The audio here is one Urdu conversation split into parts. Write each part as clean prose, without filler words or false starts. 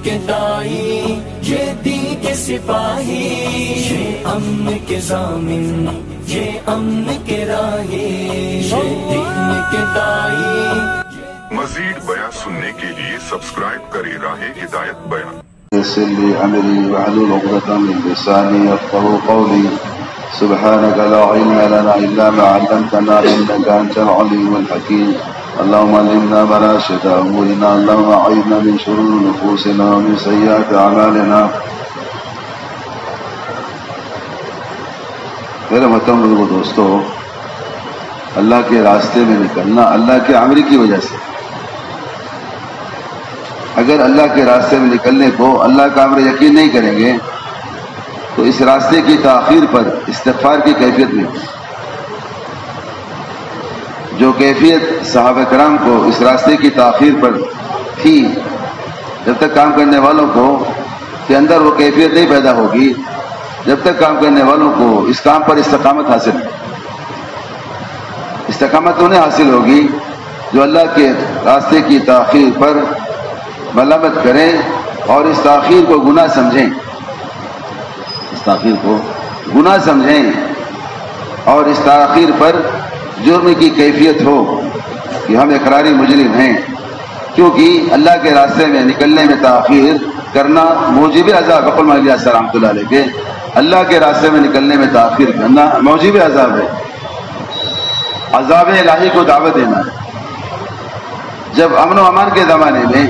کے دائی، یہ دین کے سپاہی، یہ امن کے ضامن، یہ امن کے راہی، یہ دین کے دائی۔ مزید بیان سننے کے لیے سبسکرائب کریں راہ ہدایت بیان۔ يسر لي أمري واحلل عقدة من لساني يفقهوا قولي سبحانك لا علم لنا إلا ما علمتنا إنك أنت العليم الحكيم اللهم علمنا مناشد أمورنا اللهم أعذنا من شرور نفوسنا ومن سيئات أعمالنا۔ میرے محترم بزرگو دوستو، اللہ کے راستے میں نکلنا اللہ کے امر کی وجہ سے، اگر اللہ کے راستے میں نکلنے کو اللہ کا امر یقین نہیں کریں گے تو اس راستے کی تاخیر پر استغفار کی کیفیت نہیں۔ جو کیفیت صحابہ کرام کو اس راستے کی تاخیر پر تھی، جب تک کام کرنے والوں کو کے اندر وہ کیفیت نہیں پیدا ہوگی، جب تک کام کرنے والوں کو اس کام پر استقامت حاصل نہیں۔ استقامت انہیں حاصل ہوگی جو اللہ کے راستے کی تاخیر پر ملامت کریں اور اس تاخیر کو گناہ سمجھیں، اس تاخیر کو گناہ سمجھیں اور اس تاخیر پر جرم کی کیفیت ہو کہ ہم اقراری مجرم ہیں، کیونکہ اللہ کے راستے میں نکلنے میں تاخیر کرنا موجب عذاب، اقول مالی السلام اللہ علیہ کے اللہ کے راستے میں نکلنے میں تاخیر کرنا موجب عذاب ہے، عذاب الہی کو دعوت دینا ہے۔ جب امن و امان کے زمانے میں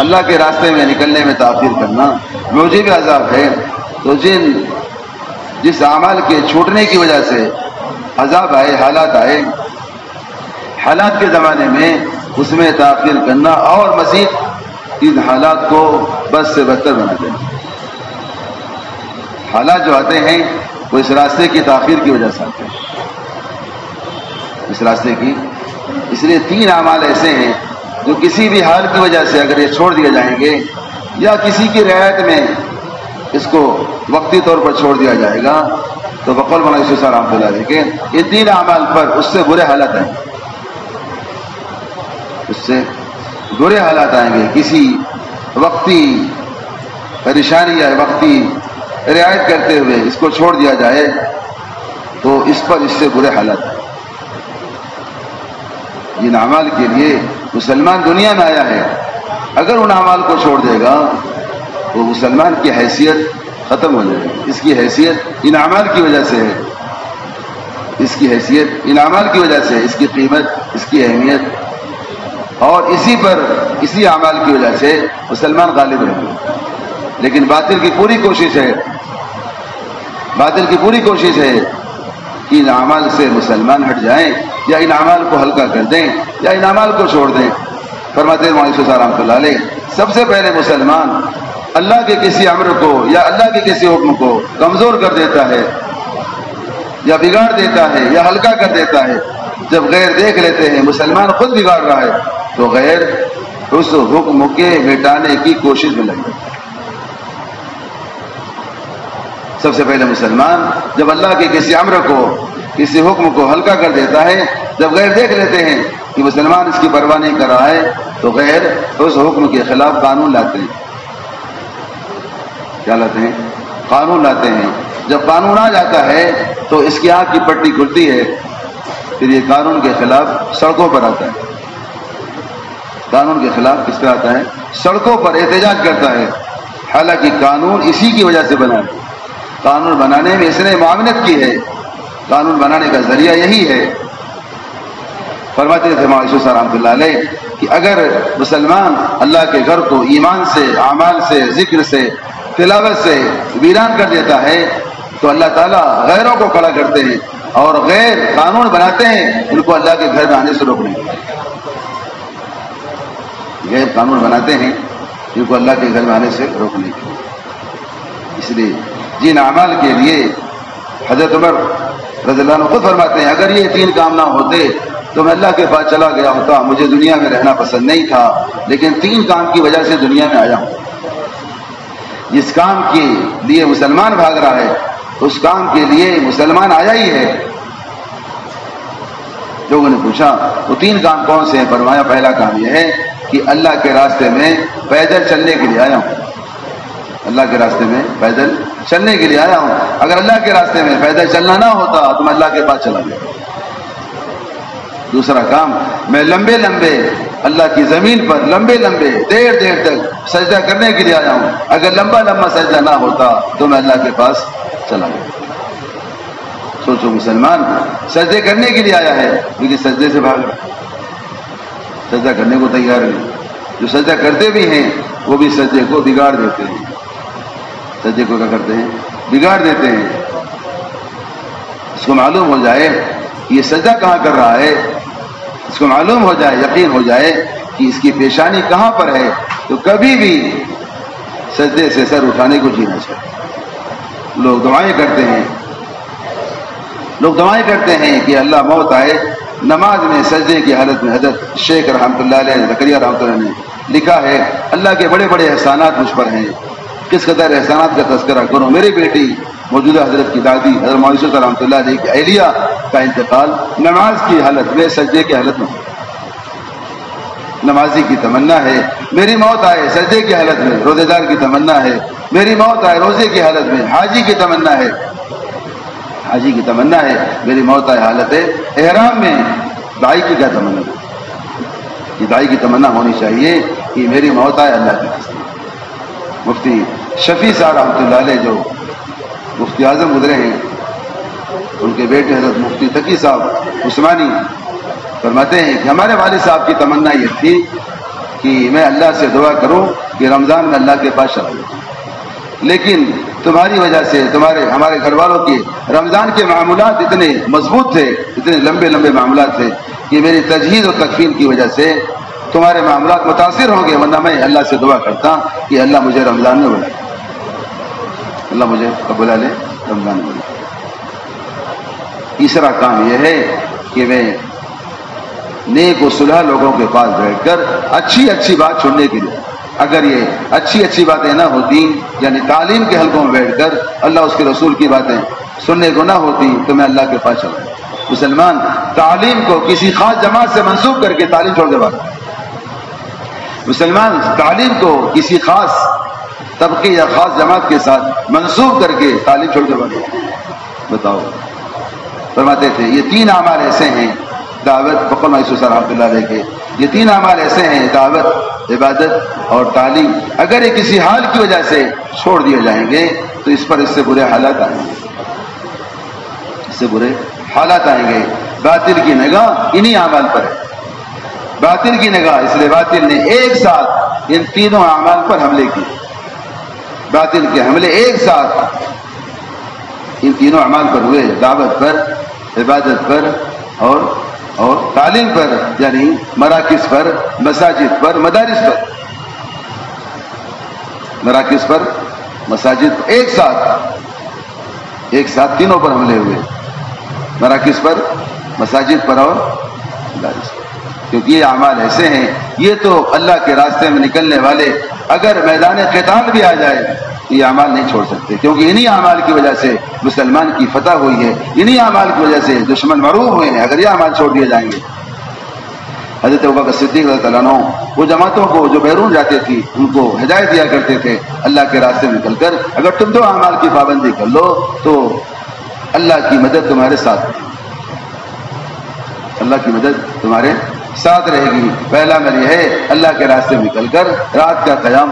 اللہ کے راستے میں نکلنے میں تاخیر کرنا موجب عذاب ہے، تو جس اعمال کے چھوٹنے کی وجہ سے عذاب آئے، حالات کے زمانے میں اس میں تاخیر کرنا اور مزید ان حالات کو بد سے بدتر بنا دینا۔ حالات جو آتے ہیں وہ اس راستے کی تاخیر کی وجہ سے آتے ہیں، اس راستے کی۔ اس لیے 3 اعمال ایسے ہیں جو کسی بھی حال کی وجہ سے اگر یہ چھوڑ دیے جائیں گے یا کسی کی رعایت میں اس کو وقتی طور پر چھوڑ دیا جائے گا تو بقول مولانا یوسف صاحب رحمۃ اللہ علیہ کے یہ 3 اعمال پر اس سے برے حالات آئیں گے، اس سے برے حالات آئیں گے۔ کسی وقتی پریشانی یا وقتی رعایت کرتے ہوئے اس کو چھوڑ دیا جائے تو اس سے برے حالات آئیں۔ جن اعمال کے لیے مسلمان دنیا میں آیا ہے، اگر ان اعمال کو چھوڑ دے گا تو مسلمان کی حیثیت ختم ہو جائے گی۔ اس کی حیثیت ان اعمال کی وجہ سے ہے، اس کی حیثیت ان اعمال کی وجہ سے، اس کی قیمت، اس کی اہمیت، اور اسی اعمال کی وجہ سے مسلمان غالب رہے گا۔ لیکن باطل کی پوری کوشش ہے کہ ان اعمال سے مسلمان ہٹ جائیں یا ان اعمال کو ہلکا کر دیں یا ان اعمال کو چھوڑ دیں۔ فرماتے ہیں مولانا صاحب رحمۃ اللہ علیہ، سب سے پہلے مسلمان اللہ کے کسی امر کو یا اللہ کے کسی حکم کو کمزور کر دیتا ہے یا بگاڑ دیتا ہے یا ہلکا کر دیتا ہے، جب غیر دیکھ لیتے ہیں مسلمان خود بگاڑ رہا ہے تو غیر اس حکم کے مٹانے کی کوشش میں لگے۔ سب سے پہلے مسلمان جب اللہ کے کسی امر کو، کسی حکم کو ہلکا کر دیتا ہے، جب غیر دیکھ لیتے ہیں کہ مسلمان اس کی پرواہ نہیں کر رہا ہے تو غیر اس حکم کے خلاف قانون لاتے ہیں۔ کیا لاتے ہیں؟ قانون لاتے ہیں۔ جب قانون آ جاتا ہے تو اس کی آنکھ کی پٹی کھلتی ہے، پھر یہ قانون کے خلاف سڑکوں پر آتا ہے۔ قانون کے خلاف کس پہ آتا ہے؟ سڑکوں پر احتجاج کرتا ہے، حالانکہ قانون اسی کی وجہ سے بنا ہے۔ قانون بنانے میں اس نے معاونت کی ہے، قانون بنانے کا ذریعہ یہی ہے۔ فرماتے تھے مولانا یوسف صاحب رحمۃ اللہ علیہ کہ اگر مسلمان اللہ کے گھر کو ایمان سے، اعمال سے، ذکر سے، تلاوت سے ویران کر دیتا ہے تو اللہ تعالیٰ غیروں کو کھڑا کرتے ہیں اور غیر قانون بناتے ہیں ان کو اللہ کے گھر میں آنے سے روکنے کے لیے۔ غیر قانون بناتے ہیں ان کو اللہ کے گھر میں آنے سے روکنے کے لیے۔ اس لیے جن اعمال کے لیے حضرت عمر رضی اللہ عنہ خود فرماتے ہیں اگر یہ 3 کام نہ ہوتے تو میں اللہ کے پاس چلا گیا ہوتا، مجھے دنیا میں رہنا پسند نہیں تھا، لیکن 3 کام کی وجہ سے دنیا میں آیا ہوں۔ جس کام کے لیے مسلمان بھاگ رہا ہے اس کام کے لیے مسلمان آیا ہی ہے۔ لوگوں نے پوچھا وہ 3 کام کون سے ہیں؟ فرمایا پہلا کام یہ ہے کہ اللہ کے راستے میں پیدل چلنے کے لیے آیا ہوں، اللہ کے راستے میں پیدل چلنے کے لیے آیا ہوں۔ اگر اللہ کے راستے میں پیدل چلنا نہ ہوتا تو میں اللہ کے پاس چلا گیا۔ دوسرا کام، میں لمبے لمبے اللہ کی زمین پر لمبے لمبے دیر دیر تک سجدہ کرنے کے لیے آیا ہوں، اگر لمبا لمبا سجدہ نہ ہوتا تو میں اللہ کے پاس چلا گیا۔ سوچو، مسلمان سجدے کرنے کے لیے آیا ہے لیکن سجدے سے بھاگ رہا، سجدہ کرنے کو تیار نہیں۔ جو سجدہ کرتے بھی ہیں وہ بھی سجدے کو بگاڑ دیتے ہیں، سجدے کو کیا کرتے ہیں؟ بگاڑ دیتے ہیں۔ اس کو معلوم ہو جائے کہ یہ سجدہ کہاں کر رہا ہے، اس کو معلوم ہو جائے، یقین ہو جائے کہ اس کی پیشانی کہاں پر ہے، تو کبھی بھی سجدے سے سر اٹھانے کو جی نہ چاہے۔ لوگ دعائیں کرتے ہیں، لوگ دعائیں کرتے ہیں کہ اللہ موت آئے نماز میں سجدے کی حالت میں۔ حضرت شیخ رحمۃ اللہ علیہ زکریا رحمۃ اللہ نے لکھا ہے، اللہ کے بڑے بڑے احسانات مجھ پر ہیں، کس قدر احسانات کا تذکرہ کروں۔ میری بیٹی موجودہ حضرت کی دادی حضرت مایوس رحمۃ اللہ علیہ کی اہلیہ کا انتقال نماز کی حالت میں، سجدے کی حالت میں۔ نمازی کی تمنا ہے میری موت آئے سجدے کی حالت میں، روزے دار کی تمنا ہے میری موت آئے روزے کی حالت میں، حاجی کی تمنا ہے، حاجی کی تمنا ہے میری موت آئے حالت احرام میں۔ دائی کی کیا تمنا ہے؟ یہ دائی کی تمنا ہونی چاہیے کہ میری موت آئے اللہ کے راستے۔ مفتی شفیع صاحب رحمۃ اللہ علیہ جو مفتی اعظم گزرے ہیں، ان کے بیٹے حضرت مفتی تقی صاحب عثمانی فرماتے ہیں کہ ہمارے والد صاحب کی تمنا یہ تھی کہ میں اللہ سے دعا کروں کہ رمضان میں اللہ کے پاس چلا جاؤں، لیکن تمہاری وجہ سے ہمارے گھر والوں کے رمضان کے معاملات اتنے مضبوط تھے، اتنے لمبے لمبے معاملات تھے کہ میری تجہیز اور تکفین کی وجہ سے تمہارے معاملات متاثر ہوں گے، ورنہ میں اللہ سے دعا کرتا کہ اللہ مجھے رمضان میں بلائے، اللہ مجھے بلا لے رمضان میں بلائے۔ تیسرا کام یہ ہے کہ میں نیک و صلح لوگوں کے پاس بیٹھ کر اچھی اچھی بات سننے کے لیے، اگر یہ اچھی اچھی باتیں نہ ہوتی، یعنی تعلیم کے حلقوں میں بیٹھ کر اللہ اس کے رسول کی باتیں سننے کو نہ ہوتی تو میں اللہ کے پاس چلا۔ مسلمان تعلیم کو کسی خاص جماعت سے منسوب کر کے تعلیم چھوڑ دے بات، مسلمان تعلیم کو کسی خاص طبقے یا خاص جماعت کے ساتھ منسوب کر کے تعلیم چھوڑ دے بات۔ بتاؤ، فرماتے تھے یہ تین اعمال ایسے ہیں، دعوت، فقر محسوس رحمۃ اللہ علیہ کے یہ تین اعمال ایسے ہیں، دعوت، عبادت اور تعلیم، اگر یہ کسی حال کی وجہ سے چھوڑ دیے جائیں گے تو اس سے برے حالات آئیں گے، اس سے برے حالات آئیں گے۔ باطل کی نگاہ انہی اعمال پر ہے، باطل کی نگاہ، اس لیے باطل نے ایک ساتھ ان تینوں اعمال پر حملے کیے، باطل کے حملے ایک ساتھ ان تینوں اعمال پر ہوئے، دعوت پر، عبادت پر اور تعلیم پر، یعنی مراکز پر، مساجد پر، مدارس پر، مراکز پر، مساجد پر، ایک ساتھ تینوں پر حملے ہوئے، مراکز پر، مساجد پر اور مدارس پر، کیونکہ یہ اعمال ایسے ہیں، یہ تو اللہ کے راستے میں نکلنے والے اگر میدان قتال بھی آ جائے یہ اعمال نہیں چھوڑ سکتے، کیونکہ انہی اعمال کی وجہ سے مسلمان کی فتح ہوئی ہے، انہی اعمال کی وجہ سے دشمن مغلوب ہوئے ہیں۔ اگر یہ اعمال چھوڑ دیے جائیں گے، حضرت ابوبکر صدیق رضی اللہ عنہ وہ جماعتوں کو جو بیرون جاتے تھی ان کو ہدایت دیا کرتے تھے اللہ کے راستے میں نکل کر، اگر تم دو اعمال کی پابندی کر لو تو اللہ کی مدد تمہارے ساتھ رہے گی، اللہ کی مدد تمہارے ساتھ رہے گی۔ پہلا عمل یہ ہے اللہ کے راستے میں نکل کر رات کا قیام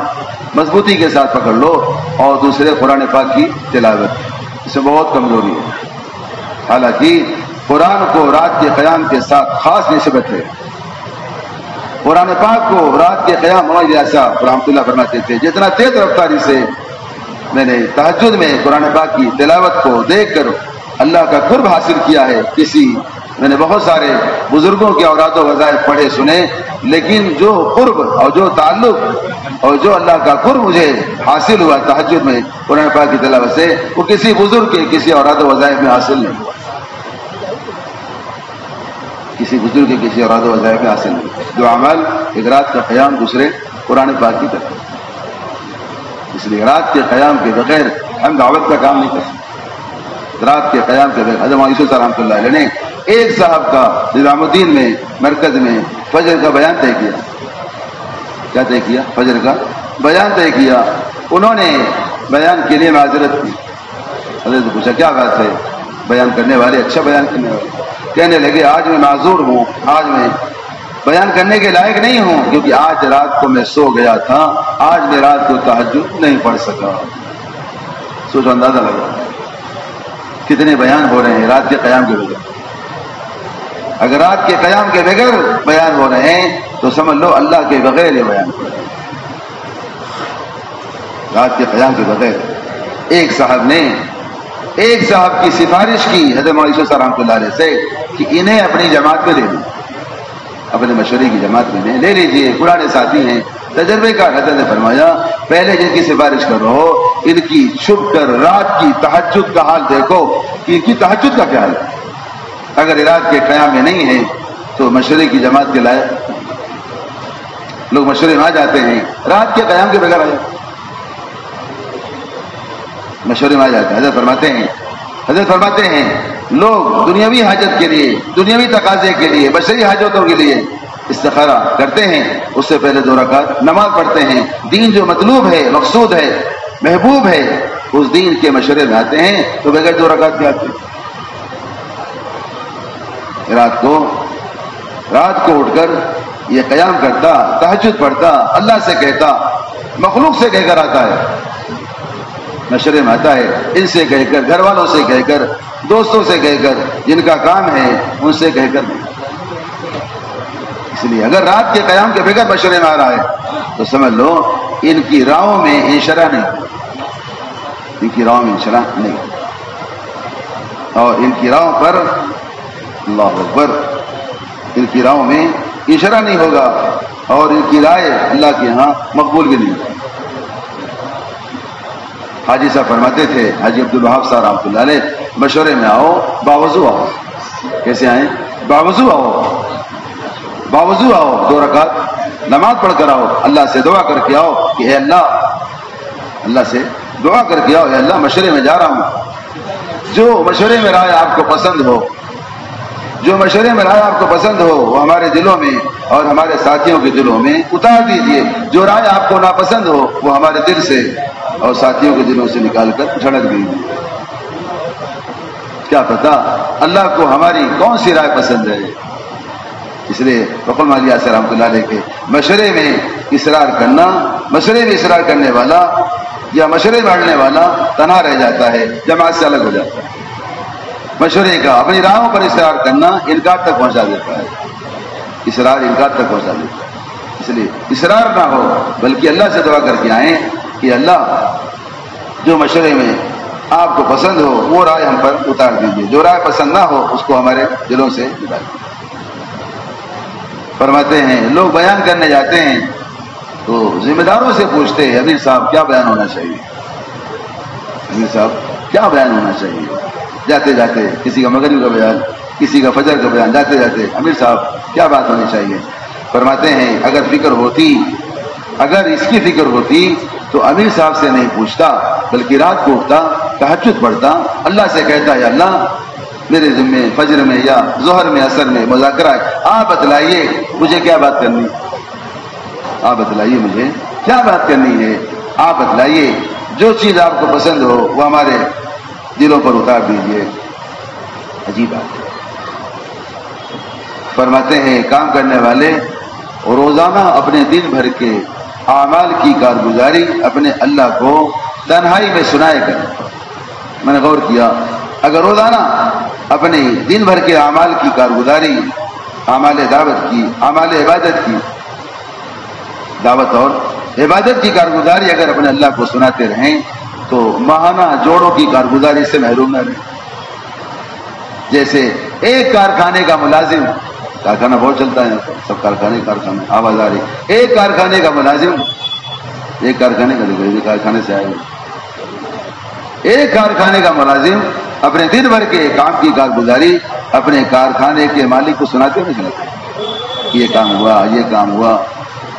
مضبوطی کے ساتھ پکڑ لو، اور دوسرے قرآن پاک کی تلاوت، اس میں بہت کمزوری ہے، حالانکہ قرآن کو رات کے قیام کے ساتھ خاص نسبت ہے۔ قرآن پاک کو رات کے قیام ایسا رحمۃ اللہ فرماتے تھے، جتنا تیز رفتاری سے میں نے تہجد میں قرآن پاک کی تلاوت کو دیکھ کر اللہ کا قرب حاصل کیا ہے، میں نے بہت سارے بزرگوں کے اوراد و وظائف پڑھے سنے، لیکن جو قرب اور جو تعلق اور جو اللہ کا قرب مجھے حاصل ہوا تہجد میں قرآن پاک کی تلاوت سے، وہ کسی بزرگ کے کسی اوراد و وظائف میں حاصل نہیں ہوا، کسی بزرگ کے کسی اوراد و وظائف میں حاصل نہیں۔ دو اعمال، ایک رات کا قیام، دوسرے قرآن پاک کی تلاوت، اس لیے رات کے قیام کے بغیر ہم دعوت کا کام نہیں کر سکتے۔ رات کے قیام کے بغیر حضرت یوسف رحمۃ اللہ علیہ نے ایک صاحب کا نظام الدین میں مرکز میں فجر کا بیان طے کیا، کیا طے کیا؟ فجر کا بیان طے کیا. انہوں نے بیان کے لیے معذرت کی. حضرت نے پوچھا کیا بات ہے؟ بیان کرنے والے اچھا بیان کرنے والے کہنے لگے آج میں معذور ہوں, آج میں بیان کرنے کے لائق نہیں ہوں, کیونکہ آج رات کو میں سو گیا تھا, آج میں رات کو تہجد نہیں پڑھ سکا. سوچو, اندازہ لگا کتنے بیان ہو رہے ہیں رات کے قیام کے بغیر. اگر رات کے قیام کے بغیر بیان ہو رہے ہیں تو سمجھ لو اللہ کے بغیر یہ بیان ہو رہے ہیں. رات کے قیام کے بغیر. ایک صاحب کی سفارش کی حضرت مولانا صاحب رحمۃ اللہ علیہ سے کہ انہیں اپنی جماعت میں لے لیں, اپنے مشورے کی جماعت میں لے لیجیے, پرانے ساتھی ہیں, تجربے کا. حضرت نے فرمایا پہلے جن کی سفارش کر رہے ہو ان کی چھپ کر رات کی تہجد کا حال دیکھو کہ ان کی تہجد کا کیا حال ہے. اگر رات کے قیام میں نہیں ہے تو مشورے کی جماعت کے لائق. لوگ مشورے میں آ جاتے ہیں, رات کے قیام کے بغیر آ جاتے ہیں, مشورے میں آ جاتے ہیں. حضرت فرماتے ہیں لوگ دنیاوی حاجت کے لیے, دنیاوی تقاضے کے لیے, بشری حاجتوں کے لیے استخارہ کرتے ہیں, اس سے پہلے 2 رکعت نماز پڑھتے ہیں. دین جو مطلوب ہے, مقصود ہے, محبوب ہے, اس دین کے مشورے میں آتے ہیں تو بغیر 2 رکعت کے آتے ہیں. رات کو اٹھ کر یہ قیام کرتا, تہجد پڑھتا, اللہ سے کہتا, مخلوق سے کہہ کر آتا ہے, مشورے میں آتا ہے, ان سے کہہ کر, گھر والوں سے کہہ کر, دوستوں سے کہہ کر, جن کا کام ہے ان سے کہہ کر. اس لیے اگر رات کے قیام کے بغیر مشورے میں آ رہا ہے تو سمجھ لو ان کی راہوں میں انشراح نہیں, ان کی راہوں میں انشراح نہیں, اور ان کی راہوں پر اللہ اکبر, ان کی راہوں میں انشراح نہیں ہوگا, اور ان کی رائے اللہ کے ہاں مقبول بھی نہیں. حاجی صاحب فرماتے تھے, حاجی عبدالوہاب صاحب رحمۃ اللہ علیہ, مشورے میں آؤ باوضو آؤ. کیسے آئیں؟ باوضو آؤ, باوضو آؤ, 2 رکعت نماز پڑھ کر آؤ, اللہ سے دعا کر کے آؤ کہ اے اللہ سے دعا کر کے آؤ, اے اللہ مشورے میں جا رہا ہوں, جو مشورے میں رائے آپ کو پسند ہو, جو مشورے میں رائے آپ کو پسند ہو وہ ہمارے دلوں میں اور ہمارے ساتھیوں کے دلوں میں اتار دیجئے. جو رائے آپ کو ناپسند ہو وہ ہمارے دل سے اور ساتھیوں کے دلوں سے نکال کر جھڑک گئی. کیا پتا اللہ کو ہماری کون سی رائے پسند ہے. اس لیے فخر مالی آصر رحمۃ اللہ علیہ کے مشورے میں اصرار کرنا, مشورے میں اصرار کرنے والا یا مشورے میں اڑنے والا تنہا رہ جاتا ہے, جماعت سے الگ ہو جاتا ہے. مشورے کا اپنی راہوں پر اصرار کرنا انکار تک پہنچا دیتا ہے, اصرار انکار تک پہنچا دیتا ہے. اس لیے اصرار نہ ہو بلکہ اللہ سے دعا کر کے آئیں کہ اللہ جو مشورے میں آپ کو پسند ہو وہ رائے ہم پر اتار دیجیے, جو رائے پسند نہ ہو اس کو ہمارے دلوں سے نکال دیجیے. فرماتے ہیں لوگ بیان کرنے جاتے ہیں تو ذمہ داروں سے پوچھتے ہیں امیر صاحب کیا بیان ہونا چاہیے, امیر صاحب کیا بیان ہونا چاہیے. جاتے جاتے کسی کا مغرب کا بیان, کسی کا فجر کا بیان, جاتے جاتے امیر صاحب کیا بات ہونی چاہیے. فرماتے ہیں اگر اس کی فکر ہوتی تو امیر صاحب سے نہیں پوچھتا بلکہ رات کو اٹھتا, تہجد پڑھتا, اللہ سے کہتا ہے اللہ میرے ذمے فجر میں یا ظہر میں عصر میں مذاکرہ ہے, آپ بتلائیے مجھے کیا بات کرنی, آپ بتلائیے مجھے کیا بات کرنی ہے, آپ بتلائیے جو چیز آپ کو پسند ہو وہ ہمارے دلوں پر اتار دیجیے. عجیب بات ہے. فرماتے ہیں کام کرنے والے روزانہ اپنے دن بھر کے اعمال کی کارگزاری اپنے اللہ کو تنہائی میں سنائے کریں. میں نے غور کیا, اگر روزانہ اپنے دن بھر کے اعمال کی کارگزاری, اعمال دعوت کی, اعمال عبادت کی, دعوت اور عبادت کی کارگزاری اگر اپنے اللہ کو سناتے رہیں تو ماہانہ جوڑوں کی کارگزاری سے محروم نہ رہیں. جیسے ایک کارخانے کا ملازم, کارخانہ بہت چلتا ہے سب کارخانے آواز آ رہی, ایک کارخانے کا ملازم, ایک کارخانے کا کارخانے سے آئے ہوئے, ایک کارخانے کا ملازم اپنے دن بھر کے کام کی کارگزاری اپنے کارخانے کے مالک کو سناتے نہیں سناتے یہ کام ہوا, یہ کام ہوا,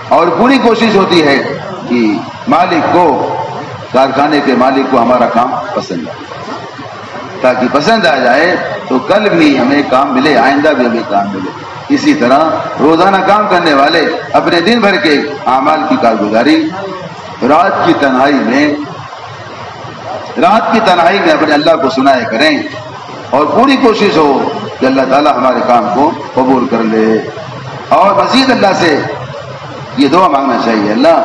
اور پوری کوشش ہوتی ہے کہ مالک کو, کارخانے کے مالک کو ہمارا کام پسند آئے, تاکہ پسند آ جائے تو کل بھی ہمیں کام ملے, آئندہ بھی ہمیں کام ملے. اسی طرح روزانہ کام کرنے والے اپنے دن بھر کے اعمال کی کارگزاری رات کی تنہائی میں اپنے اللہ کو سنائے کریں، اور پوری کوشش ہو کہ اللہ تعالیٰ ہمارے کام کو قبول کر لے۔ اور مزید اللہ سے یہ دعا مانگنا چاہیے، اللہ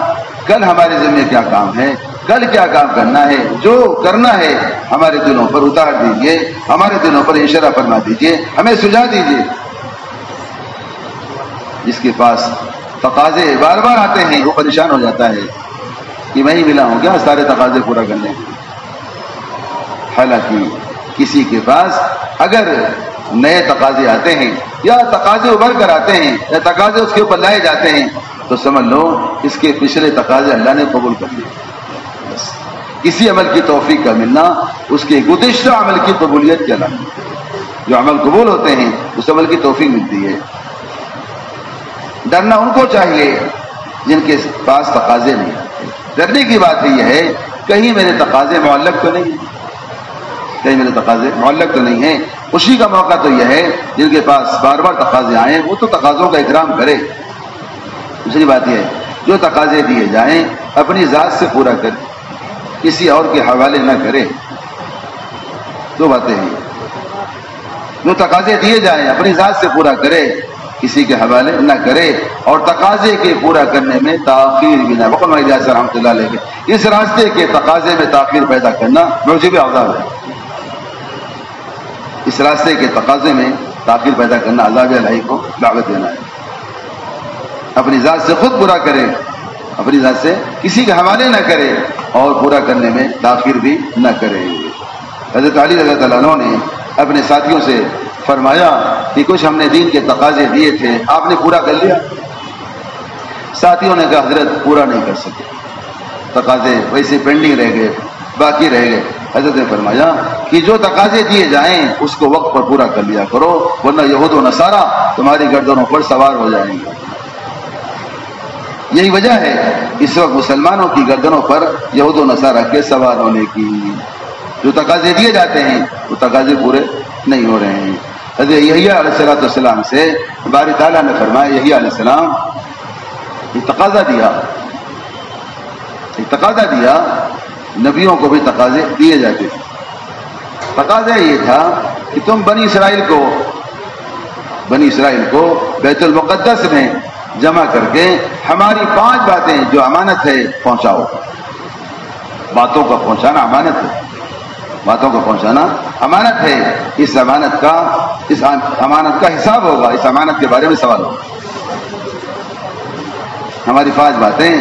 کل ہمارے ذمہ کیا کام ہے، کل کیا کام کرنا ہے، جو کرنا ہے ہمارے دلوں پر اتار دیجیے، ہمارے دلوں پر اشارہ فرما دیجیے، ہمیں سجھا دیجیے۔ جس کے پاس تقاضے بار بار آتے ہیں وہ پریشان ہو جاتا ہے کہ میں ہی ملا ہوں کیا سارے تقاضے پورا کرنے۔ حالانکہ کسی کے پاس اگر نئے تقاضے آتے ہیں یا تقاضے ابھر کر آتے ہیں یا تقاضے اس کے اوپر لائے جاتے ہیں تو سمجھ لو اس کے پچھلے تقاضے اللہ نے قبول کر لیے۔ بس کسی عمل کی توفیق کا ملنا اس کے گزشتہ عمل کی قبولیت کے علامت ہے۔ جو عمل قبول ہوتے ہیں اس عمل کی توفیق ملتی ہے۔ ڈرنا ان کو چاہیے جن کے پاس تقاضے نہیں آتے۔ ڈرنے کی بات یہ ہے کہیں میرے تقاضے معلق تو نہیں، کہیں میرے تقاضے معلق تو نہیں ہیں۔ خوشی کا موقع تو یہ ہے جن کے پاس بار بار تقاضے آئیں وہ تو تقاضوں کا اکرام کرے۔ دوسری بات یہ ہے جو تقاضے دیے جائیں اپنی ذات سے پورا کرے، کسی اور کے حوالے نہ کرے۔ دو باتیں ہیں، جو تقاضے دیے جائیں اپنی ذات سے پورا کرے، کسی کے حوالے نہ کرے، اور تقاضے کے پورا کرنے میں تاخیر بھی نہ۔ وقت مجاز رحمۃ اللہ علیہ کے اس راستے کے تقاضے میں تاخیر پیدا کرنا موجب عذاب ہے۔ اس راستے کے تقاضے میں تاخیر پیدا کرنا عذاب الہی کو دعوت دینا ہے۔ اپنی ذات سے خود پورا کرے، اپنی ذات سے کسی کے حوالے نہ کرے، اور پورا کرنے میں تاخیر بھی نہ کرے۔ حضرت علی رضی اللہ عنہ نے اپنے ساتھیوں سے فرمایا کہ کچھ ہم نے دین کے تقاضے دیے تھے، آپ نے پورا کر لیا؟ ساتھیوں نے کہا حضرت پورا نہیں کر سکے، تقاضے ویسے پینڈنگ رہ گئے، باقی رہ گئے۔ حضرت نے فرمایا کہ جو تقاضے دیے جائیں اس کو وقت پر پورا کر لیا کرو، ورنہ یہود و نصارہ تمہاری گردنوں پر سوار ہو جائیں گے۔ یہی وجہ ہے اس وقت مسلمانوں کی گردنوں پر یہود و نصارہ کے سوار ہونے کی۔ جو تقاضے دیے جاتے ہیں وہ تقاضے پورے نہیں ہو رہے ہیں۔ حضرت یحییٰ علیہ السلام سے باری تعالیٰ نے فرمایا، یحییٰ علیہ السلام ایک تقاضا دیا، نبیوں کو بھی تقاضے دیے جاتے تھے۔ تقاضا یہ تھا کہ تم بنی اسرائیل کو بیت المقدس میں جمع کر کے ہماری 5 باتیں جو امانت ہے پہنچاؤ۔ باتوں کا پہنچانا امانت ہے، باتوں کو پہنچانا امانت ہے۔ اس امانت کا حساب ہوگا، اس امانت کے بارے میں سوال ہوگا۔ ہماری 5 باتیں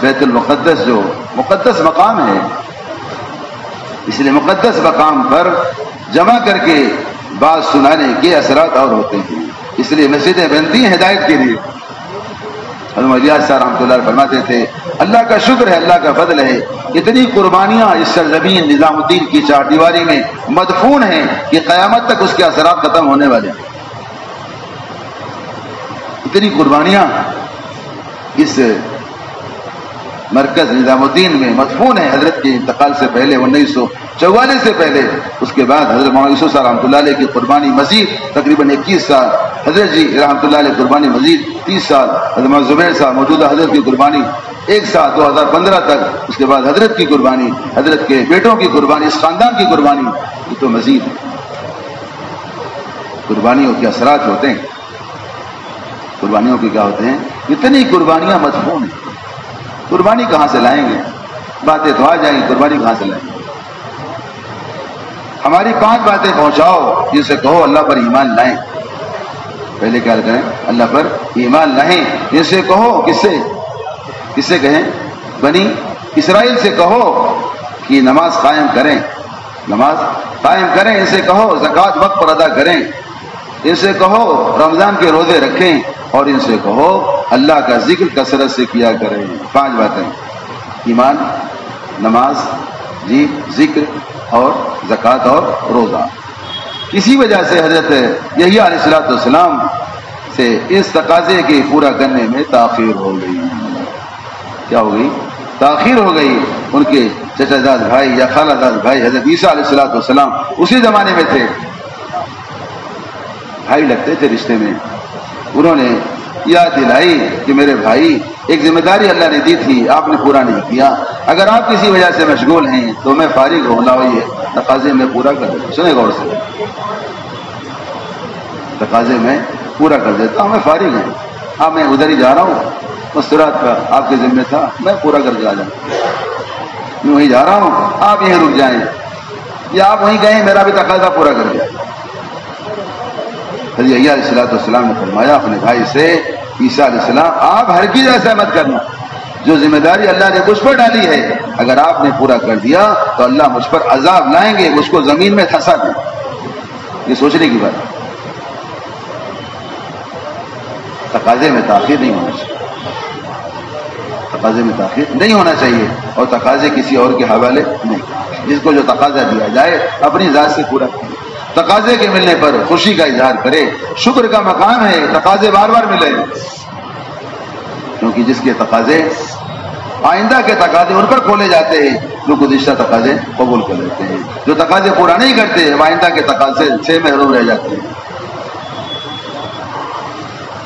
بیت المقدس جو مقدس مقام ہے، اس لیے مقدس مقام پر جمع کر کے بات سنانے کے اثرات اور ہوتے ہیں، اس لیے مسجدیں بنتی ہیں ہدایت کے لیے۔ حضرت الیاس صاحب رحمۃ اللہ فرماتے تھے اللہ کا شکر ہے، اللہ کا فضل ہے، اتنی قربانیاں اس سرزمین نظام الدین کی 4 دیواری میں مدفون ہیں کہ قیامت تک اس کے اثرات ختم ہونے والے ہیں۔ اتنی قربانیاں اس مرکز نظام الدین میں مدفون ہے حضرت کے انتقال سے پہلے 1944 سے پہلے۔ اس کے بعد حضرت مولانا یوسف صاحب رحمۃ اللہ علیہ کی قربانی مزید تقریباً 21 سال، حضرت جی رحمۃ اللہ علیہ قربانی مزید 30 سال، حضرت مولانا زبیر صاحب موجودہ حضرت کی قربانی 1 سال 2015 تک، اس کے بعد حضرت کی قربانی، حضرت کے بیٹوں کی قربانی، اس خاندان کی قربانی، یہ تو مزید ہے۔ قربانیوں کے اثرات ہوتے ہیں، قربانیوں کے کیا ہوتے ہیں؟ اتنی قربانیاں مدفون ہیں۔ قربانی کہاں سے لائیں گے؟ باتیں تو آ جائیں گی، قربانی کہاں سے لائیں گے؟ ہماری 5 باتیں پہنچاؤ، جن سے کہو اللہ پر ایمان لائیں۔ پہلے کیا کریں؟ اللہ پر ایمان لائیں۔ جن سے کہو، کس سے کہیں؟ بنی اسرائیل سے کہو کہ نماز قائم کریں، ان سے کہو زکوٰۃ وقت پر ادا کریں، ان سے کہو رمضان کے روزے رکھیں، اور ان سے کہو اللہ کا ذکر کثرت سے کیا کریں۔ 5 باتیں: ایمان، نماز، ذکر اور زکوٰۃ اور روزہ۔ کسی وجہ سے حضرت یحییٰ علیہ السلام سے اس تقاضے کے پورا کرنے میں تاخیر ہو گئی۔ کیا ہو گئی؟ تاخیر ہو گئی۔ ان کے چچا زاد بھائی یا خالہ زاد بھائی حضرت عیسیٰ علیہ السلام اسی زمانے میں تھے۔ بھائی لگتے تھے رشتے میں، انہوں نے یاد دلائی کہ میرے بھائی ایک ذمہ داری اللہ نے دی تھی، آپ نے پورا نہیں کیا، اگر آپ کسی وجہ سے مشغول ہیں تو میں فارغ ہوں، لاؤ یہ تقاضے میں پورا کر دیتا. سنیں غور سے، تقاضے میں پورا کر دیتا ہوں، میں فارغ ہوں، ہاں میں ادھر ہی جا رہا ہوں، مستورات کا آپ کے ذمہ تھا، میں پورا کر کے آ جاؤں، میں وہیں جا رہا ہوں، آپ یہیں رک جائیں، یا آپ وہیں گئے میرا بھی تقاضا پورا کر دیا. حضرت یحییٰ علیہ السلام نے فرمایا اپنے بھائی سے، عیسیٰ علیہ السلام آپ ہرگز ایسا مت کرنا، جو ذمہ داری اللہ نے مجھ پر ڈالی ہے اگر آپ نے پورا کر دیا تو اللہ مجھ پر عذاب لائیں گے، مجھ کو زمین میں دھسا دیں. یہ سوچنے کی بات ہے. تقاضے میں تاخیر نہیں ہونا چاہیے، تقاضے میں تاخیر نہیں ہونا چاہیے، اور تقاضے کسی اور کے حوالے نہیں. جس کو جو تقاضا دیا جائے اپنی ذات سے پورا کرے. تقاضے کے ملنے پر خوشی کا اظہار کرے، شکر کا مقام ہے تقاضے بار بار ملے، کیونکہ جس کے تقاضے آئندہ کے تقاضے ان پر کھولے جاتے ہیں جو گزشتہ تقاضے قبول کر لیتے ہیں، جو تقاضے پورا نہیں کرتے وہ آئندہ کے تقاضے سے محروم رہ جاتے ہیں.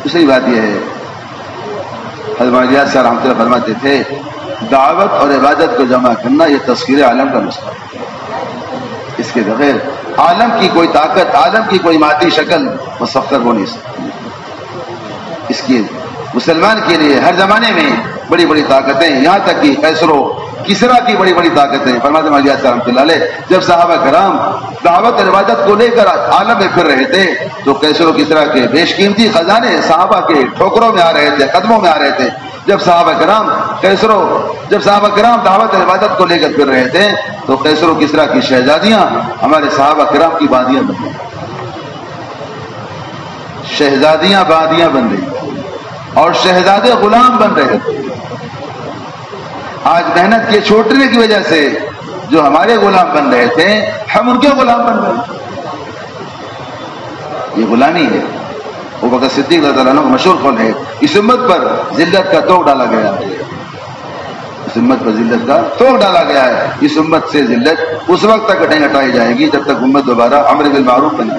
دوسری بات یہ ہے، حضرت مولانا صاحب رحمۃ اللہ فرماتے تھے دعوت اور عبادت کو جمع کرنا یہ تسخیر عالم کا نسخہ ہے. اس کے بغیر عالم کی کوئی طاقت، عالم کی کوئی مادی شکل مسخر ہو نہیں سکتی. اس کی مسلمان کے لیے ہر زمانے میں بڑی بڑی طاقتیں، یہاں تک کہ قیصر و کسریٰ کی بڑی بڑی طاقتیں. فرماتے مولانا صاحب رحمۃ اللہ علیہ جب صحابہ کرام دعوت اور عبادت کو لے کر عالم میں پھر رہے تھے تو قیصر و کسریٰ کے بیش قیمتی خزانے صحابہ کے ٹھوکروں میں آ رہے تھے، قدموں میں آ رہے تھے. جب صحابہ کرام دعوت اور عبادت کو لے کر پھر رہے تھے تو قیصر و کسریٰ کی شہزادیاں ہمارے صحابہ کرام کی بادیاں بن گئی، شہزادیاں بادیاں بن گئی اور شہزادے غلام بن رہے تھے. آج محنت کے چھوٹنے کی وجہ سے جو ہمارے غلام بن رہے تھے ہم ان کے غلام بن رہے. یہ غلامی ہے. وہ بکر صدیق رضی اللہ عنہ کا مشہور قول ہے اس امت پر ذلت کا توق ڈالا گیا ہے، اس امت پر ذلت کا توق ڈالا گیا ہے. اس امت سے ذلت اس وقت تک نہیں ہٹائی جائے گی جب تک امت دوبارہ امر بالمعروف بنا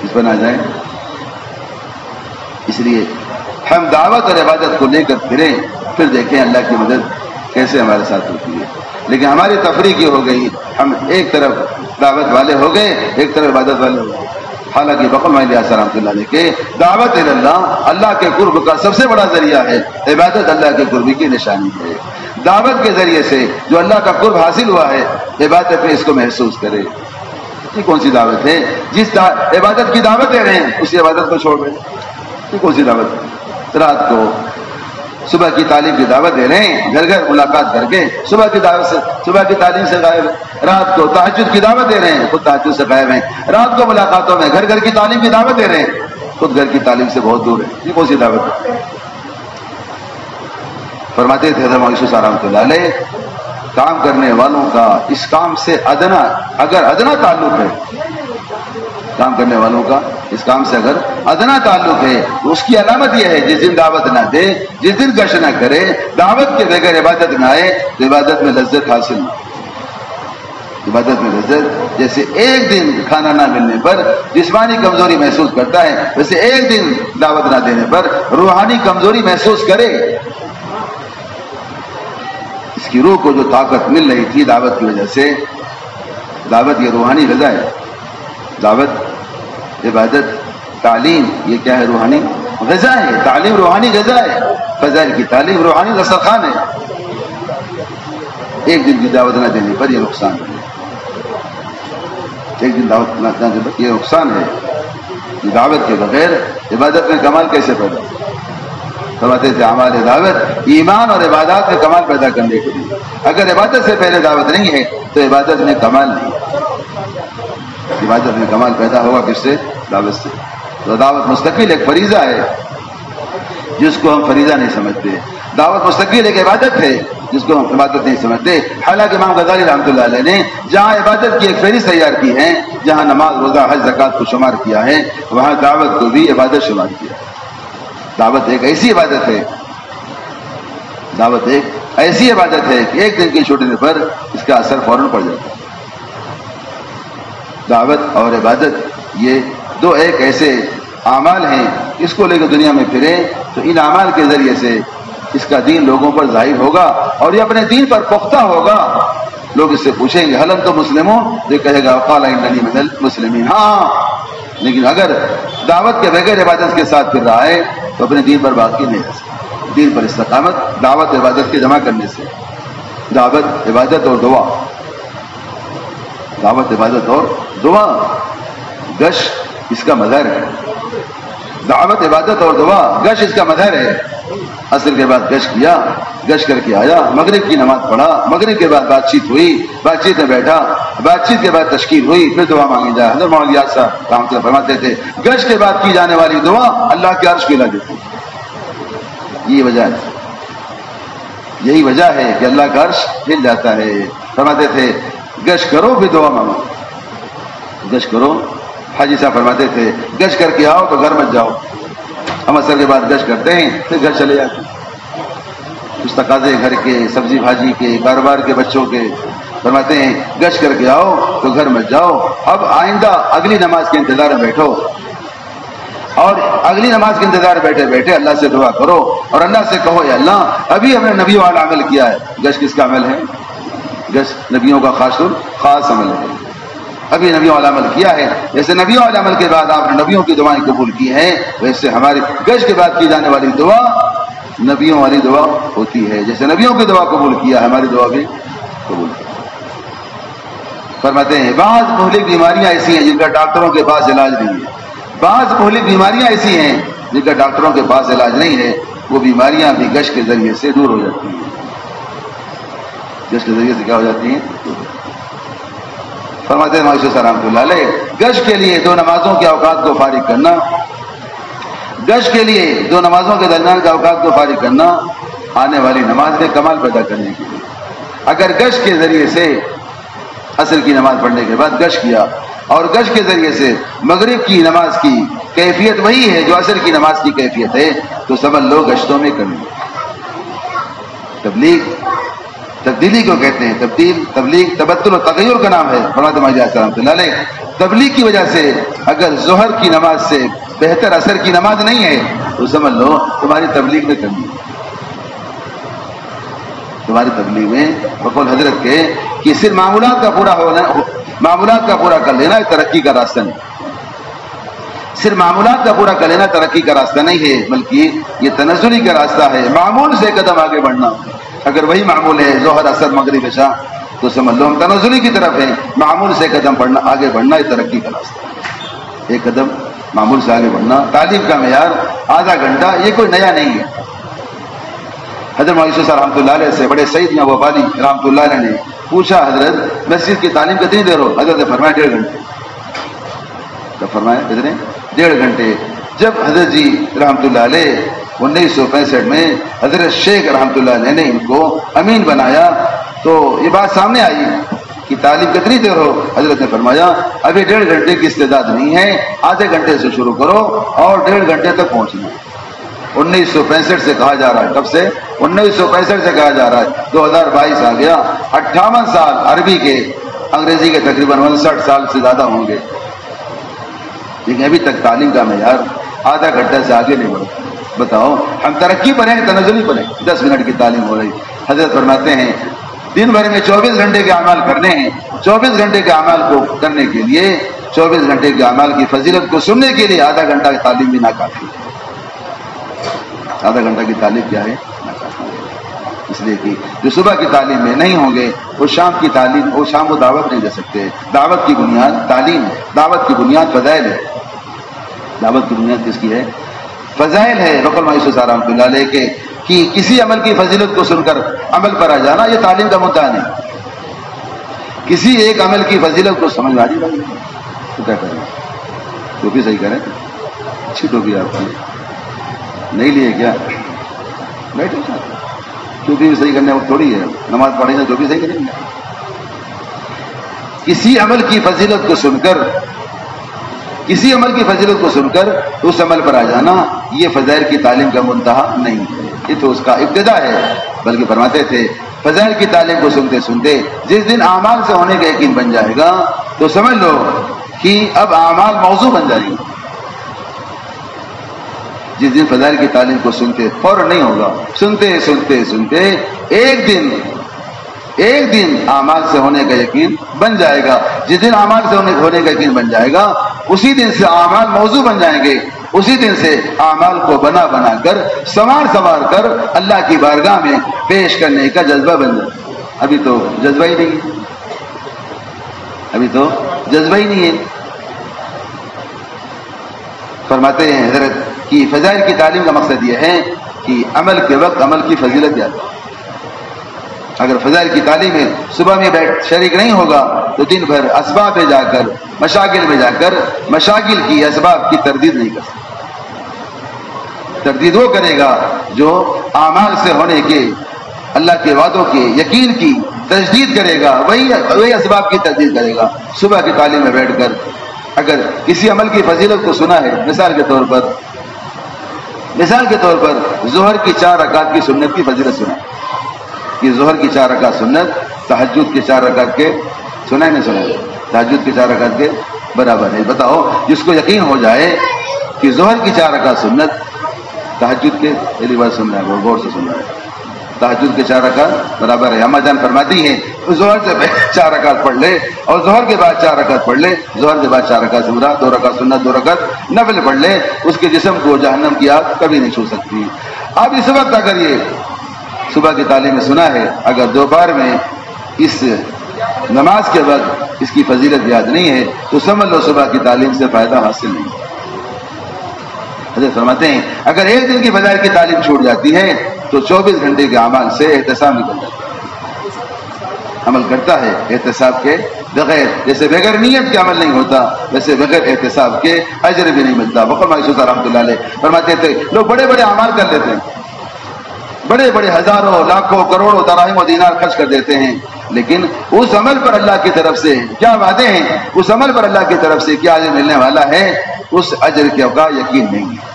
اس بنا جائے. اس لیے ہم دعوت اور عبادت کو لے کر پھریں، پھر دیکھیں اللہ کی مدد کیسے ہمارے ساتھ ہوتی ہے. لیکن ہماری تفریح کی ہو گئی، ہم ایک طرف دعوت والے ہو گئے، ایک طرف عبادت والے ہو گئے. حالانکہ بقول مولانا صاحب رحمۃ اللہ علیہ کہ دعوت اللہ اللہ کے قرب کا سب سے بڑا ذریعہ ہے، عبادت اللہ کے قرب کی نشانی ہے. دعوت کے ذریعے سے جو اللہ کا قرب حاصل ہوا ہے عبادت میں اس کو محسوس کرے. یہ کون سی دعوت ہے؟ جس عبادت کی دعوت دے رہے ہیں اسی عبادت کو چھوڑ رہے ہیں. یہ کون سی دعوت ہے؟ رات کو صبح کی تعلیم کی دعوت دے رہے ہیں، گھر گھر ملاقات کر کے صبح کی دعوت سے، صبح کی تعلیم سے غائب ہیں. رات کو تہجد کی دعوت دے رہے ہیں، خود تہجد سے غائب ہیں. رات کو ملاقاتوں میں گھر گھر کی تعلیم کی دعوت دے رہے ہیں، خود گھر کی تعلیم سے بہت دور ہے. یہ کون سی دعوت ہے؟ فرماتے تھے حضرت مولانا صاحب رحمۃ اللہ علیہ کام کرنے والوں کا اس کام سے ادنا، اگر ادنا تعلق ہے، کام کرنے والوں کا اس کام سے اگر ادنا تعلق ہے تو اس کی علامت یہ ہے جس دن دعوت نہ دے، جس دن گشت نہ کرے، دعوت کے بغیر عبادت نہ آئے تو عبادت میں لذت حاصل نہ. عبادت میں لذت جیسے ایک دن کھانا نہ ملنے پر جسمانی کمزوری محسوس کرتا ہے، ویسے ایک دن دعوت نہ دینے پر روحانی کمزوری محسوس کرے. اس کی روح کو جو طاقت مل رہی تھی دعوت کی وجہ سے، دعوت یہ روحانی غذا ہے. دعوت، عبادت، تعلیم یہ کیا ہے؟ روحانی غذا ہے. تعلیم روحانی غذا ہے، فضائل کی تعلیم روحانی دسترخوان ہے. ایک دن کی دعوت نہ دینے پر یہ نقصان ہے، ایک دن دعوت نہ دینے پر یہ نقصان ہے. دعوت کے بغیر عبادت میں کمال کیسے پیدا؟ فرماتے تھے اعمال دعوت ایمان اور عبادات میں کمال پیدا کرنے کے لیے. اگر عبادت سے پہلے دعوت نہیں ہے تو عبادت میں کمال نہیں. عبادت میں کمال پیدا ہوگا کس سے؟ دعوت سے. تو دعوت مستقل ایک فریضہ ہے جس کو ہم فریضہ نہیں سمجھتے. دعوت مستقل ایک عبادت ہے جس کو ہم عبادت نہیں سمجھتے. حالانکہ امام غزالی رحمۃ اللہ علیہ نے جہاں عبادت کی ایک فہرست تیار کی ہے، جہاں نماز، روزہ، حج، زکوٰۃ کو شمار کیا ہے، وہاں دعوت کو بھی عبادت شمار کیا. دعوت ایک ایسی عبادت ہے، دعوت ایک ایسی عبادت ہے کہ ایک دن کے چھوٹنے پر اس کا اثر فوراً پڑ جاتا ہے. دعوت اور عبادت یہ دو ایک ایسے اعمال ہیں اس کو لے کے دنیا میں پھرے تو ان اعمال کے ذریعے سے اس کا دین لوگوں پر ظاہر ہوگا اور یہ اپنے دین پر پختہ ہوگا. لوگ اس سے پوچھیں گے حل انتم مسلمون، یہ کہے گا قال اننی من المسلمین. ہاں، لیکن اگر دعوت کے بغیر عبادت کے ساتھ پھر رہا ہے تو اپنے دین پر باقی نہیں رہ سکتا. دین پر استقامت دعوت عبادت کے جمع کرنے سے، دعوت عبادت اور دعا، دعوت عبادت اور دعا. گش اس کا مظہر ہے، دعوت عبادت اور دعا گش اس کا مظہر ہے. عصر کے بعد گش کیا، گش کر کے آیا، مغرب کی نماز پڑھا، مغرب کے بعد بات چیت ہوئی، بات چیت میں بیٹھا، بات چیت کے بعد تشکیل ہوئی، پھر دعا مانگی جائے. حضرت مولانا صاحب رحمۃ اللہ فرماتے تھے گش کے بعد کی جانے والی دعا اللہ کے عرش کو ہلا دیتی. یہ وجہ ہے، یہی وجہ ہے کہ اللہ کا عرش ہل جاتا ہے. فرماتے تھے گش کرو پھر دعا مانگو. گش کرو، حاجی صاحب فرماتے تھے گش کر کے آؤ تو گھر مت جاؤ. ہم عصر کے بعد گش کرتے ہیں پھر گھر چلے جاتے ہیں، کچھ تقاضے گھر کے، سبزی بھاجی کے، کاروبار کے، بچوں کے. فرماتے ہیں گش کر کے آؤ تو گھر مت جاؤ. اب آئندہ اگلی نماز کے انتظار میں بیٹھو اور اگلی نماز کے انتظار بیٹھے بیٹھے اللہ سے دعا کرو اور اللہ سے کہو یا اللہ ابھی ہم نے نبیوں والا عمل کیا ہے. گش کس کا عمل ہے؟ گش نبیوں کا خاص عمل ہے. ابھی نبیوں والا عمل کیا ہے. جیسے نبیوں والے عمل کے بعد آپ نے نبیوں کی دعائیں قبول کی ہیں، ویسے ہماری گش کے بعد کی جانے والی دعا نبیوں والی دعا ہوتی ہے. جیسے نبیوں کی دعا قبول کیا ہماری دعا بھی قبول کی. فرماتے ہیں بعض مہلک بیماریاں ایسی ہیں جن کا ڈاکٹروں کے پاس علاج نہیں ہے. بعض مہلک بیماریاں ایسی ہیں جن کا ڈاکٹروں کے پاس علاج نہیں ہے. وہ بیماریاں بھی گش کے ذریعے سے دور ہو جاتی ہیں. گش کے ذریعے سے کیا ہو جاتی ہیں؟ فرماتے ہیں معاشر رحمۃ اللہ علیہ گش کے لیے دو نمازوں کے اوقات کو فارغ کرنا، گش کے لیے دو نمازوں کے درمیان کے اوقات کو فارغ کرنا آنے والی نماز میں کمال پیدا کرنے کے لیے. اگر گش کے ذریعے سے عصر کی نماز پڑھنے کے بعد گش کیا اور گش کے ذریعے سے مغرب کی نماز کی کیفیت وہی ہے جو عصر کی نماز کی کیفیت ہے تو سمجھ لو گشتوں میں کمی. تبدیلی کو کہتے ہیں، تبلیغ تبدل و تغیر کا نام ہے. فرماتے ہیں رحمۃ اللہ علیہ تبلیغ کی وجہ سے اگر ظہر کی نماز سے بہتر عصر کی نماز نہیں ہے تو سمجھ لو تمہاری تبلیغ میں کمی ہے. تمہاری تبلیغ میں بقول حضرت کے کہ صرف معمولات کا پورا کر لینا ترقی کا راستہ نہیں. صرف معمولات کا پورا کر لینا ترقی کا راستہ نہیں ہے، بلکہ یہ تنزلی کا راستہ ہے. معمول سے قدم آگے بڑھنا. اگر وہی معمول ہے ظہر عصر مغرب عشاء تو سمجھ لو ہم تنزلی کی طرف ہیں. معمول سے قدم بڑھنا آگے بڑھنا یہ ترقی کا راستہ ہے. ایک قدم معمول سے آگے بڑھنا. تعلیم کا معیار آدھا گھنٹہ یہ کوئی نیا نہیں ہے. حضرت مولانا صاحب رحمۃ اللہ علیہ سے بڑے سعید میں وفادی رحمۃ اللہ علیہ نے پوچھا حضرت مسجد کی تعلیم کتنی دیر ہو؟ حضرت نے فرمایا 1.5 گھنٹے. جب فرمایا کتنے؟ 1.5 گھنٹے. جب حضرت جی رحمۃ اللہ علیہ 1965 میں حضرت شیخ رحمۃ اللہ علیہ نے ان کو امین بنایا تو یہ بات سامنے آئی کہ تعلیم کتنی دیر ہو؟ حضرت نے فرمایا ابھی 1.5 گھنٹے کی استعداد نہیں ہے، آدھے گھنٹے سے شروع کرو اور 1.5 گھنٹے تک پہنچنا. 1965 سے کہا جا رہا ہے. کب سے؟ 1965 سے کہا جا رہا ہے. 2022 آ گیا. 58 سال عربی کے، انگریزی کے تقریباً 59 سال سے زیادہ ہوں گے، لیکن ابھی تک تعلیم کا معیار آدھا گھنٹہ سے آگے نہیں بڑھتا. بتاؤ ہم ترقی پر ہیں تنزلی پر ہیں؟ 10 منٹ کی تعلیم ہو رہی. حضرت فرماتے ہیں دن بھر میں 24 گھنٹے کے اعمال کرنے ہیں. 24 گھنٹے کے اعمال کو کرنے کے لیے 24 گھنٹے کے اعمال کی فضیلت کو سننے کے لیے آدھا گھنٹہ کی تعلیم بھی ناکافی ہے. آدھا گھنٹہ کی تعلیم کیا ہے؟ اس لیے کہ جو صبح کی تعلیم میں نہیں ہوں گے وہ شام کی تعلیم، وہ شام کو دعوت نہیں دے سکتے. دعوت کی بنیاد تعلیم ہے. دعوت کی بنیاد فضائل ہے. دعوت کی بنیاد کس کی ہے؟ فضائل ہے. بقول مولانا صاحب رحمۃ اللہ علیہ کہ کسی عمل کی فضیلت کو سن کر عمل پر آ جانا یہ تعلیم کا مدعا نہیں. کسی ایک عمل کی فضیلت کو سمجھ آ رہی ہے تو کیا کریں؟ ٹوپی صحیح کریں. اچھی ٹوپی آپ کی نہیں لیے کیا؟ بیٹھے ٹوپی بھی صحیح کرنے وقت تھوڑی ہے. نماز پڑھیں گے ٹوپی صحیح کریں گے. کسی عمل کی فضیلت کو سن کر، کسی عمل کی فضیلت کو سن کر اس عمل پر آ جانا یہ فضائل کی تعلیم کا منتہا نہیں ہے، یہ تو اس کا ابتدا ہے. بلکہ فرماتے تھے فضائل کی تعلیم کو سنتے سنتے جس دن اعمال سے ہونے کا یقین بن جائے گا تو سمجھ لو کہ اب اعمال موضوع بن جائیں گے. جس دن فضائل کی تعلیم کو سنتے فوراً نہیں ہوگا، سنتے سنتے سنتے ایک دن اعمال سے ہونے کا یقین بن جائے گا. جس دن اعمال سے ہونے کا یقین بن جائے گا اسی دن سے اعمال موضوع بن جائیں گے. اسی دن سے اعمال کو بنا کر سنوار کر اللہ کی بارگاہ میں پیش کرنے کا جذبہ بن جائے. ابھی تو جذبہ ہی نہیں ہے، ابھی تو جذبہ ہی نہیں ہے. فرماتے ہیں حضرت کہ فضائل کی تعلیم کا مقصد یہ ہے کہ عمل کے وقت عمل کی فضیلت یاد. اگر فضائل کی تعلیم میں صبح میں شریک نہیں ہوگا تو دن بھر اسباب میں جا کر مشاغل کی اسباب کی تردید نہیں کر سکتا. تردید وہ کرے گا جو اعمال سے ہونے کے اللہ کے وعدوں کے یقین کی تجدید کرے گا، وہی اسباب کی تجدید کرے گا. صبح کی تعلیم میں بیٹھ کر اگر کسی عمل کی فضیلت کو سنا ہے، مثال کے طور پر ظہر کی 4 رکعت کی سنت کی فضیلت سنا کہ ظہر کی 4 رکعت سنت تہجد کے 4 رکعت کے سنا ہے نہیں سنا؟ تہجد کے 4 رکعت کے برابر ہے. بتاؤ جس کو یقین ہو جائے کہ ظہر کی 4 رکعت سنت تہجد کے، پہلی بار سن رہا ہے وہ غور سے سن رہا ہے، تہجد کے 4 رکعت برابر ہے. اما جان فرماتی ہیں ظہر سے 4 رکعت پڑھ لے اور ظہر کے بعد 4 رکعت پڑھ لے، ظہر کے بعد 4 رکعت سورہ 2 رکعت سنت 2 رکعت نفل پڑھ لے، اس کے جسم کو جہنم کی آگ کبھی نہیں چھو سکتی. اب اس وقت اگر یہ صبح کی تعلیم میں سنا ہے، اگر دوپہر میں اس نماز کے وقت اس کی فضیلت یاد نہیں ہے تو سمجھ لو صبح کی تعلیم سے فائدہ حاصل نہیں. حضرت فرماتے ہیں اگر ایک دن کی فضائل کی تعلیم چھوٹ جاتی ہے تو 24 گھنٹے کے اعمال سے احتساب نکل جاتا ہے. عمل کرتا ہے احتساب کے بغیر، جیسے بغیر نیت کے عمل نہیں ہوتا ویسے بغیر احتساب کے اجر بھی نہیں ملتا. وقت مایوس رحمۃ اللہ علیہ فرماتے تھے لوگ بڑے بڑے اعمال کر لیتے ہیں، بڑے بڑے ہزاروں لاکھوں کروڑوں دراہم و دینار خرچ کر دیتے ہیں، لیکن اس عمل پر اللہ کی طرف سے کیا وعدے ہیں، اس عمل پر اللہ کی طرف سے کیا اجر ملنے والا ہے، اس اجر کا یقین نہیں ہے.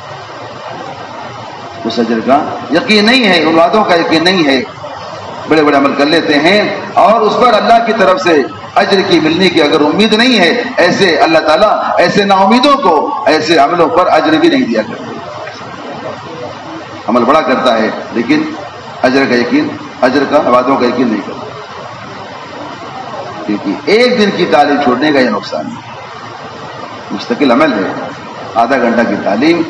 اس اجر کا یقین نہیں ہے، ان وعدوں کا یقین نہیں ہے. بڑے بڑے عمل کر لیتے ہیں اور اس پر اللہ کی طرف سے اجر کی ملنے کی اگر امید نہیں ہے، ایسے اللہ تعالیٰ ایسے نا امیدوں کو ایسے عملوں پر اجر بھی نہیں دیا کرتے. عمل بڑا کرتا ہے لیکن اجر کا وعدوں کا یقین نہیں کرتا. کیونکہ ایک دن کی تعلیم چھوڑنے کا یہ نقصان ہے. مستقل عمل ہے، آدھا گھنٹہ کی تعلیم،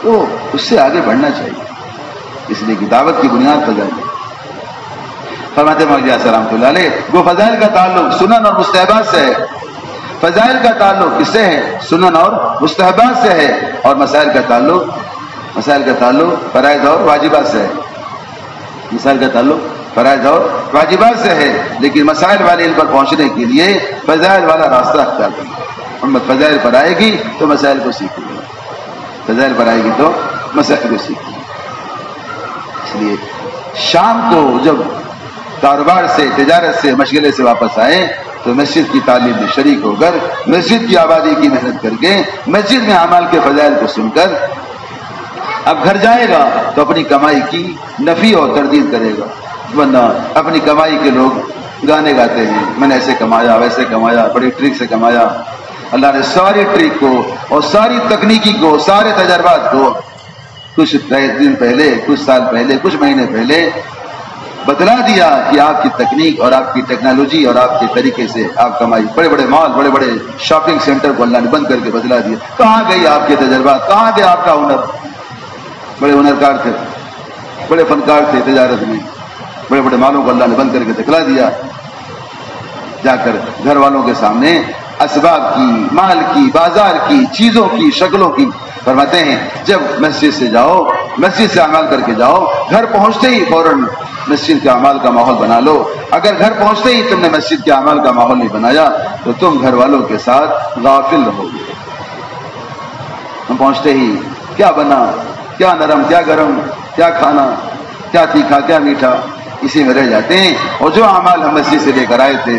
تو اس سے آگے بڑھنا چاہیے. اس لیے کہ دعوت کی بنیاد فضائل ہے. فرماتے مولانا رحمۃ اللہ علیہ وہ فضائل کا تعلق سنن اور مستحبات سے ہے. فضائل کا تعلق کس سے ہے؟ سنن اور مستحبات سے ہے. اور مسائل کا تعلق فرائض اور واجبات سے ہے. مسائل کا تعلق فرائض اور واجبات سے ہے، لیکن مسائل والے ان پر پہنچنے کے لیے فضائل والا راستہ اختیار کرنا. امت فضائل پر آئے گی تو مسائل کو سیکھے گی، فضائل پر آئے گی تو مسائل کو سیکھے گی. اس لیے شام کو جب کاروبار سے، تجارت سے، مشغلے سے واپس آئے تو مسجد کی تعلیم میں شریک ہو کر، مسجد کی آبادی کی محنت کر کے، مسجد میں اعمال کے فضائل کو سن کر اب گھر جائے گا تو اپنی کمائی کی نفی اور تردید کرے گا. ورنہ اپنی کمائی کے لوگ گانے گاتے ہیں، میں نے ایسے کمایا، ویسے کمایا، بڑی ٹرک سے کمایا. اللہ نے ساری ٹرک کو اور ساری تکنیکی کو، سارے تجربات کو کچھ دن پہلے، کچھ سال پہلے، کچھ مہینے پہلے بتلا دیا کہ آپ کی تکنیک اور آپ کی ٹیکنالوجی اور آپ کے طریقے سے آپ کمائی. بڑے بڑے مال، بڑے بڑے شاپنگ سینٹر کو اللہ نے بند کر کے بتلا دیا. کہاں گئی آپ کے تجربات، کہاں گیا آپ کا ہنر؟ بڑے ہنرکار تھے، بڑے فنکار تھے تجارت میں، بڑے بڑے مالوں کو اللہ نے بند کر کے دکھلا دیا. جا کر گھر والوں کے سامنے اسباب کی، مال کی، بازار کی، چیزوں کی، شکلوں کی. فرماتے ہیں جب مسجد سے جاؤ، مسجد سے اعمال کر کے جاؤ، گھر پہنچتے ہی فوراً مسجد کے اعمال کا ماحول بنا لو. اگر گھر پہنچتے ہی تم نے مسجد کے اعمال کا ماحول نہیں بنایا تو تم گھر والوں کے ساتھ غافل رہو گے. ہم پہنچتے ہی کیا بنا، کیا نرم، کیا گرم، کیا کھانا، کیا تیکھا، کیا میٹھا، اسی میں رہ جاتے ہیں. اور جو اعمال ہم مسجد سے لے کر آئے تھے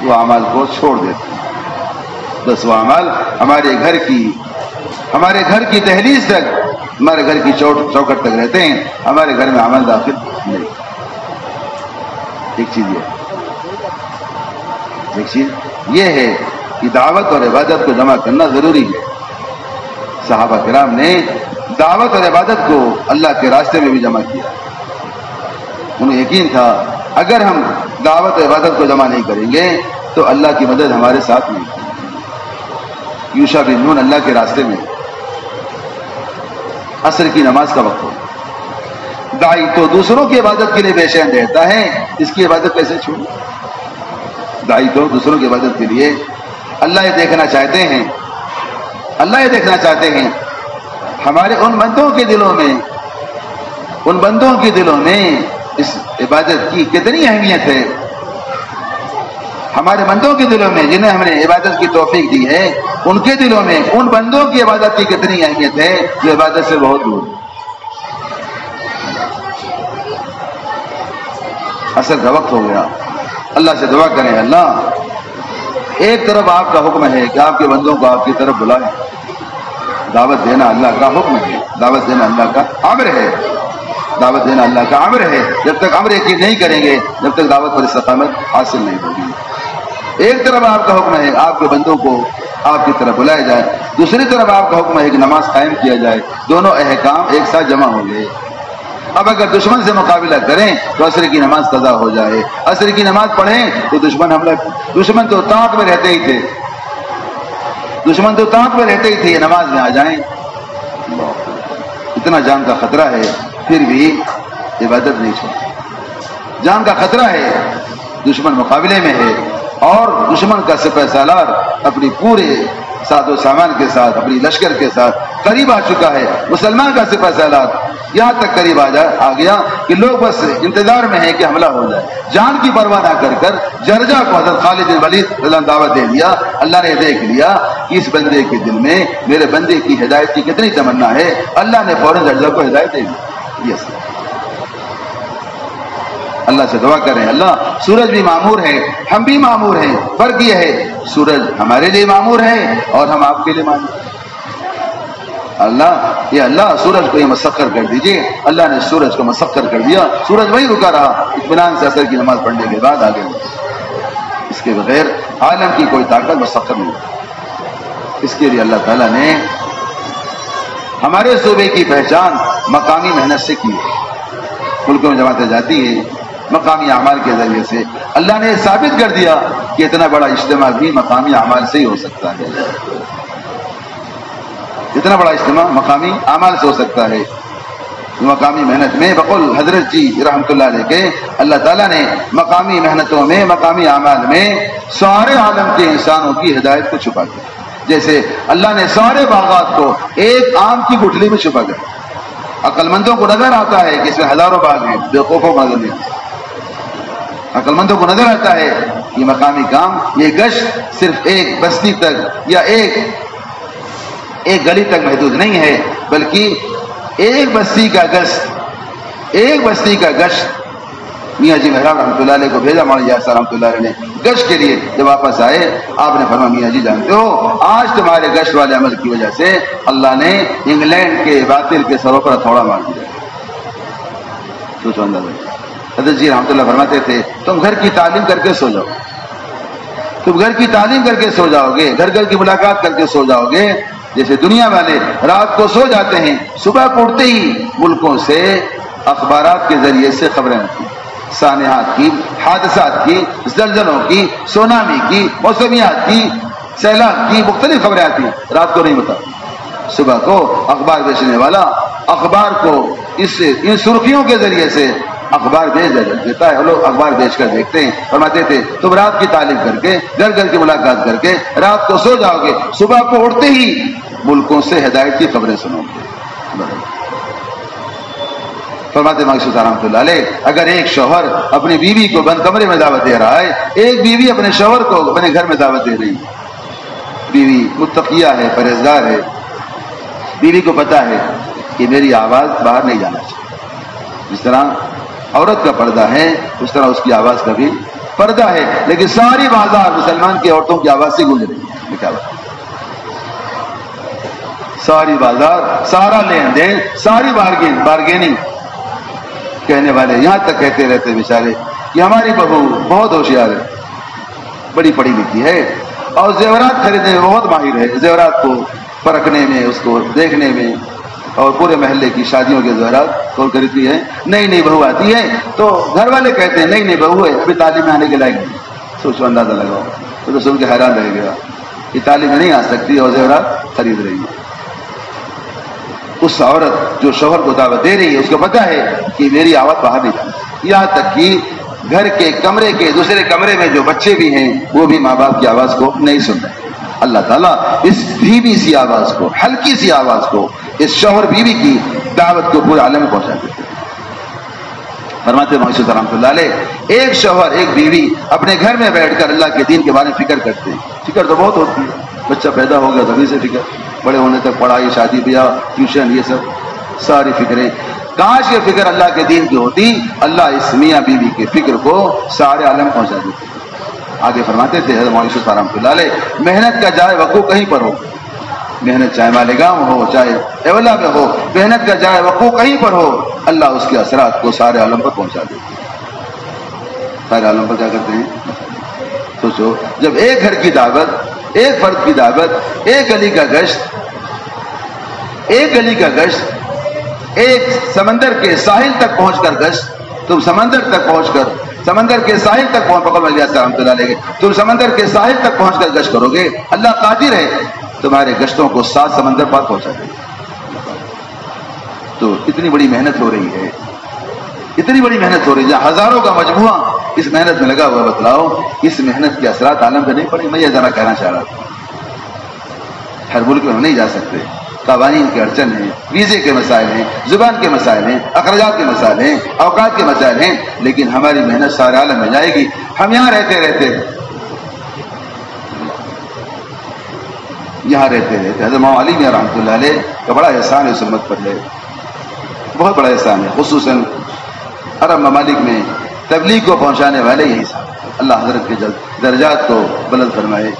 وہ اعمال کو چھوڑ دیتے ہیں. بس وہ اعمال ہمارے گھر کی دہلیز تک، ہمارے گھر کی چوکٹ تک رہتے ہیں، ہمارے گھر میں عمل داخل نہیں. ایک چیز یہ ہے کہ دعوت اور عبادت کو جمع کرنا ضروری ہے۔ صحابہ کرام نے دعوت اور عبادت کو اللہ کے راستے میں بھی جمع کیا۔ انہیں یقین تھا اگر ہم دعوت اور عبادت کو جمع نہیں کریں گے تو اللہ کی مدد ہمارے ساتھ نہیں۔ یوشع بن نون اللہ کے راستے میں، عصر کی نماز کا وقت ہو، داعی تو دوسروں کی عبادت کے لیے بے چین رہتا ہے، اس کی عبادت کیسے چھوڑے؟ داعی تو دوسروں کی عبادت کے لیے اللہ یہ دیکھنا چاہتے ہیں، اللہ یہ دیکھنا چاہتے ہیں ہمارے ان بندوں کے دلوں میں اس عبادت کی کتنی اہمیت ہے۔ ہمارے بندوں کے دلوں میں جنہیں ہم نے عبادت کی توفیق دی ہے، ان کے دلوں میں ان بندوں کی عبادت کی کتنی اہمیت ہے جو عبادت سے بہت دور۔ عصر کا وقت ہو گیا، اللہ سے دعا کریں اللہ ایک طرف آپ کا حکم ہے کہ آپ کے بندوں کو آپ کی طرف بلائیں، دعوت دینا اللہ کا حکم ہے، دعوت دینا اللہ کا امر ہے، دعوت دینا اللہ کا امر ہے۔ جب تک امر یقین نہیں کریں گے جب تک دعوت پر استقامت حاصل نہیں ہوگی۔ ایک طرف آپ کا حکم ہے آپ کے بندوں کو آپ کی طرف بلایا جائے، دوسری طرف آپ کا حکم ہے کہ نماز قائم کیا جائے، دونوں احکام ایک ساتھ جمع ہوں گے۔ اب اگر دشمن سے مقابلہ کریں تو عصر کی نماز قضا ہو جائے، عصر کی نماز پڑھیں تو دشمن تو طاعت میں رہتے ہی تھے، دشمن تو طاعت میں رہتے ہی تھے، نماز میں آ جائیں۔ اتنا جان کا خطرہ ہے پھر بھی عبادت نہیں چھوڑتے، جان کا خطرہ ہے، دشمن مقابلے میں ہے اور دشمن کا سپہ سالار اپنی پورے ساز و سامان کے ساتھ اپنی لشکر کے ساتھ قریب آ چکا ہے۔ مسلمان کا سپہ سالار یہاں تک قریب آ گیا کہ لوگ بس انتظار میں ہیں کہ حملہ ہو جائے۔ جان کی پرواہ نہ کر جرجا کو حضرت خالد بن ولید رضی اللہ عنہ دعوت دے دیا۔ اللہ نے دیکھ لیا کہ اس بندے کے دل میں میرے بندے کی ہدایت کی کتنی تمنا ہے، اللہ نے فوراً جرجا کو ہدایت دے دی۔ یس اللہ سے دعا کریں اللہ سورج بھی معمور ہے، ہم بھی معمور ہیں، فرق یہ ہے سورج ہمارے لیے معمور ہے اور ہم آپ کے لیے معمور ہیں۔ اللہ سورج کو یہ مسخر کر دیجئے۔ اللہ نے سورج کو مسخر کر دیا، سورج وہی رکا رہا اطمینان سے عصر کی نماز پڑھنے کے بعد آگے بڑھا۔ اس کے بغیر عالم کی کوئی طاقت مسخر نہیں ہوتی۔ اس کے لیے اللہ تعالیٰ نے ہمارے صوبے کی پہچان مقامی محنت سے کی ہے۔ ملکوں میں جماعتیں جاتی ہیں مقامی اعمال کے ذریعے سے، اللہ نے ثابت کر دیا کہ اتنا بڑا اجتماع بھی مقامی اعمال سے ہی ہو سکتا ہے، اتنا بڑا اجتماع مقامی اعمال سے ہو سکتا ہے، مقامی محنت میں۔ بقول حضرت جی رحمۃ اللہ علیہ کے اللہ تعالیٰ نے مقامی محنتوں میں مقامی اعمال میں سارے عالم کے انسانوں کی ہدایت کو چھپا دیا، جیسے اللہ نے سارے باغات کو ایک آم کی گٹھلی میں چھپا دیا۔ عقل مندوں کو نظر آتا ہے کہ اس میں ہزاروں باغ ہیں، بیوقوفوں کو نظر نہیں آتا۔ عقل مندوں کو نظر آتا ہے کہ مقامی کام یہ گشت صرف ایک بستی تک یا ایک گلی تک محدود نہیں ہے، بلکہ ایک بستی کا گشت میاں جی محراب رحمۃ اللہ علیہ کو بھیجا، مولانا یاسر رحمۃ اللہ علیہ نے گشت کے لیے جب واپس آئے آپ نے فرمایا میاں جی جانتے ہو آج تمہارے گشت والے عمل کی وجہ سے اللہ نے انگلینڈ کے باطل کے سروں پر ہتھوڑا مار دیا۔ سوچو اندازہ۔ حضرت جی رحمۃ اللہ فرماتے تھے تم گھر کی تعلیم کر کے سو جاؤ، تم گھر کی تعلیم کر کے سو جاؤ گے، گھر گھر کی ملاقات کر کے سو جاؤ گے، جیسے دنیا والے رات کو سو جاتے ہیں صبح کو اٹھتے ہی ملکوں سے اخبارات کے ذریعے سے خبریں آتی ہیں، سانحات کی، حادثات کی، زلزلوں کی، سونامی کی، موسمیات کی، سیلاب کی مختلف خبریں آتی ہیں، رات کو نہیں ہوتا۔ صبح کو اخبار بیچنے والا اخبار کو ان سرخیوں کے ذریعے سے اخبار بیچ دیتا ہے، لوگ اخبار بیچ کر دیکھتے ہیں۔ فرماتے تھے تم رات کی تعلیم کر کے گھر گھر کی ملاقات کر کے رات کو سو جاؤ گے، صبح کو اٹھتے ہی ملکوں سے ہدایت کی خبریں سنو گے۔ فرماتے مقصود رحمۃ اللہ علیہ اگر ایک شوہر اپنی بیوی کو بند کمرے میں دعوت دے رہا ہے، ایک بیوی اپنے شوہر کو اپنے گھر میں دعوت دے رہی ہے، بیوی متقیہ ہے، پرہیزگار ہے، بیوی کو پتا ہے کہ میری آواز باہر نہیں جانا چاہیے، جس طرح عورت کا پردہ ہے اس طرح اس کی آواز کا بھی پردہ ہے، لیکن ساری بازار مسلمان کی عورتوں کی آواز سے گونج رہی ہے، کیا بات، ساری بازار، سارا لین دین، ساری بارگیننگ، کہنے والے یہاں تک کہتے رہتے بیچارے کہ ہماری بہو بہت ہوشیار ہے، بڑی پڑھی لکھی ہے، اور زیورات خریدنے میں بہت ماہر ہے، زیورات کو پرکھنے میں، اس کو دیکھنے میں، اور پورے محلے کی شادیوں کے زیورات کون خریدتی ہے؟ نئی نئی بہو آتی ہے تو گھر والے کہتے ہیں نئی نئی بہو ہے، ابھی تعلیم میں آنے کے لائق نہیں. سوچو، اندازہ لگاؤ. تو سن کے حیران رہ گیا، یہ تعلیم میں نہیں آ سکتی اور زیورات خرید رہی ہے. اس عورت جو شوہر کو دعوت دے رہی ہے اس کو پتا ہے کہ میری آواز باہر نہیں جاتی، یہاں تک کہ گھر کے کمرے کے دوسرے کمرے میں جو بچے بھی ہیں وہ بھی ماں باپ کی آواز کو نہیں سن رہے. اللہ تعالیٰ اس دھیمی سی آواز کو، ہلکی سی آواز کو، اس شوہر بیوی کی دعوت کو پورے عالم میں پہنچا دیتے. فرماتے ہیں معاشرت رحمۃ اللہ علیہ، ایک شوہر ایک بیوی اپنے گھر میں بیٹھ کر اللہ کے دین کے بارے میں فکر کرتے ہیں. فکر تو بہت ہوتی ہے، بچہ پیدا ہو گیا تبھی سے فکر، بڑے ہونے تک پڑھائی، شادی بیاہ، ٹیوشن، یہ سب ساری فکریں. کاش یہ فکر اللہ کے دین کی ہوتی، اللہ اس میاں بیوی کے فکر کو سارے عالم پہنچا دیتے. آگے فرماتے تھے حضرت مولانا صاحب رحمۃ اللہ علیہ، محنت کا جائے وقوع کہیں پر ہو، محنت چاہے مالیگاؤں ہو چاہے اولا میں ہو، محنت کا جائے وقوع کہیں پر ہو، اللہ اس کے اثرات کو سارے عالم پر پہنچا دیتے. سارے عالم پر کیا کرتے ہیں؟ سوچو، جب ایک گھر کی دعوت، ایک فرد کی دعوت، ایک گلی کا گشت، ایک گلی کا گشت، ایک سمندر کے ساحل تک پہنچ کر گشت، تم سمندر تک پہنچ کر، سمندر کے ساحل تک تم سمندر کے ساحل تک پہنچ کر گشت کرو گے، اللہ قادر ہے تمہارے گشتوں کو 7 سمندر پار پہنچا دے. تو اتنی بڑی محنت ہو رہی ہے، اتنی بڑی محنت ہو رہی ہے، جہاں ہزاروں کا مجموعہ اس محنت میں لگا ہوا. بتلاؤ اس محنت کے اثرات عالم پہ نہیں پڑے؟ میں یہ ذرا کہنا چاہ رہا تھا. ہر ملک میں ہم نہیں جا سکتے، قوانین کے اڑچن ہیں، ویزے کے مسائل ہیں، زبان کے مسائل ہیں، اخراجات کے مسائل ہیں، اوقات کے مسائل ہیں، لیکن ہماری محنت سارے عالم میں جائے گی. ہم یہاں رہتے حضرت مولانا علی میاں رحمۃ اللہ علیہ کا بڑا احسان ہے اس امت پر ہے، بہت بڑا احسان ہے. خصوصاً عرب ممالک میں تبلیغ کو پہنچانے والے یہی صاحب، اللہ حضرت کے درجات کو بلند فرمائے،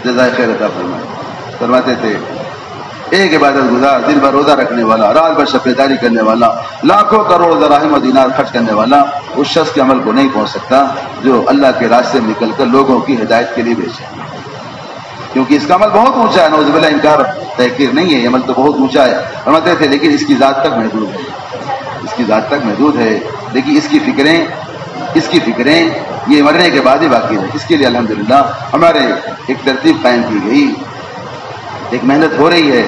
جزائے خیر عطا فرمائے. فرماتے تھے ایک عبادت گزار، دن بھر روزہ رکھنے والا، رات بھر شفیداری کرنے والا، لاکھوں کروڑ دراہم و دینار خرچ کرنے والا اس شخص کے عمل کو نہیں پہنچ سکتا جو اللہ کے راستے میں نکل کر لوگوں کی ہدایت کے لیے بھیجے. کیونکہ اس کا عمل بہت اونچا ہے، نعوذ باللہ، انکار تحقیر نہیں ہے، یہ عمل تو بہت اونچا ہے. فرماتے تھے لیکن اس کی ذات تک محدود ہے، اس کی ذات تک محدود ہے، لیکن اس کی فکریں یہ مرنے کے بعد ہی باقی ہے. اس کے لیے الحمدللہ ہمارے ایک ترتیب قائم کی گئی، ایک محنت ہو رہی ہے.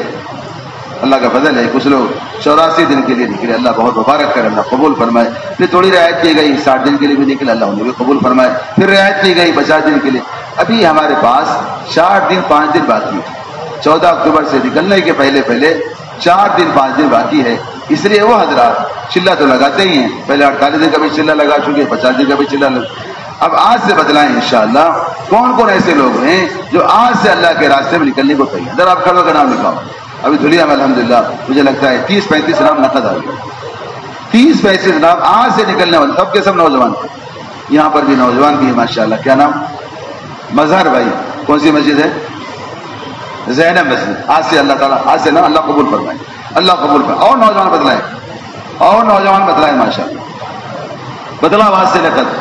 اللہ کا فضل ہے، کچھ لوگ 84 دن کے لیے نکلے، اللہ بہت مبارک کرے، اللہ قبول فرمائے. پھر تھوڑی رعایت کی گئی، 60 دن کے لیے بھی نکلے، اللہ انہیں بھی قبول فرمائے. پھر رعایت کی گئی 50 دن کے لیے. ابھی ہمارے پاس 60 دن 5 دن باقی ہے. 14 اکتوبر سے نکلنے کے پہلے 4 دن 5 دن باقی ہے. اس لیے وہ حضرات چلہ تو لگاتے ہی ہیں، پہلے 48 دن کا بھی چلہ لگا چکے، 50 دن کا بھی چلہ لگا. اب آج سے بدلائیں انشاءاللہ. کون کون ایسے لوگ ہیں جو آج سے اللہ کے راستے میں نکلنے کو تیار؟ ذرا آپ کھڑوں کا نام لکھاؤ. ابھی دھلیا میں الحمدللہ مجھے لگتا ہے 30-35 نام نقد آ گیا. 30-35 نام آج سے نکلنے والے، سب کے سب نوجوان تھے. یہاں پر بھی نوجوان بھی ہے ماشاءاللہ. کیا نام؟ مظہر بھائی. کون سی مسجد ہے؟ زینب مسجد. آج سے اللہ تعالیٰ، آج سے نا اللہ قبول فرمائے، اللہ قبول فرمائے. اور نوجوان بدلائیں، اور نوجوان بدلائیں ماشاءاللہ. بدلا آج سے نقد.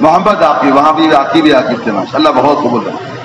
محمد آپ کی وہاں بھی، آپ کی بھی عاقب تھے ماشاءاللہ، بہت قبول فرمائے.